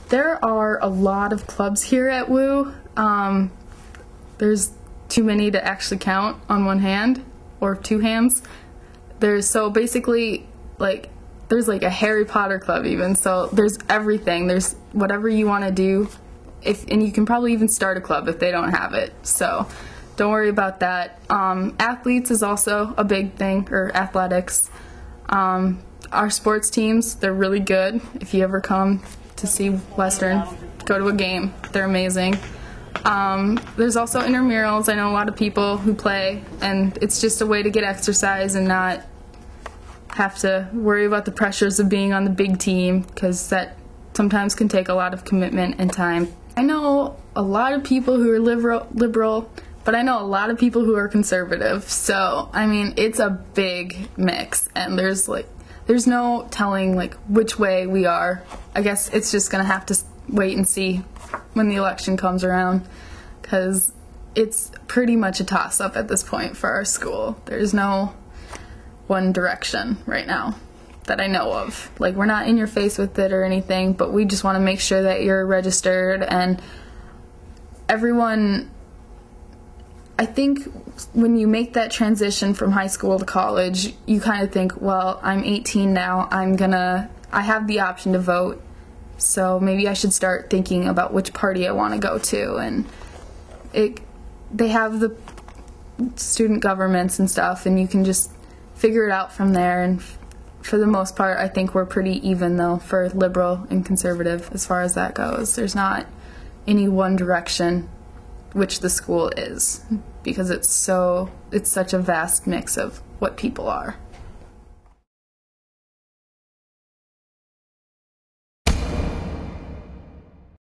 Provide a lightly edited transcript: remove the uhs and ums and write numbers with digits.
There are a lot of clubs here at WU. There's too many to actually count on one hand or two hands. There's basically there's a Harry Potter club even. So there's everything. There's whatever you want to do. And you can probably even start a club if they don't have it. So don't worry about that. Athletes is also a big thing, or athletics. Our sports teams, they're really good. If you ever come to see Western, go to a game. They're amazing. There's also intramurals. I know a lot of people who play, and it's just a way to get exercise and not have to worry about the pressures of being on the big team, because that sometimes can take a lot of commitment and time. I know a lot of people who are liberal, but I know a lot of people who are conservative. So, I mean, it's a big mix, and there's no telling which way we are. I guess it's just going to have to wait and see when the election comes around, because it's pretty much a toss-up at this point for our school. There's no one direction right now that I know of. We're not in your face with it or anything, but we just want to make sure that you're registered. And everyone, I think when you make that transition from high school to college, you kind of think, well, I'm 18 now, I have the option to vote, so maybe I should start thinking about which party I want to go to. And they have the student governments and stuff, and you can just figure it out from there. And for the most part, I think we're pretty even, though, for liberal and conservative as far as that goes. There's not any one direction which the school is, because it's such a vast mix of what people are.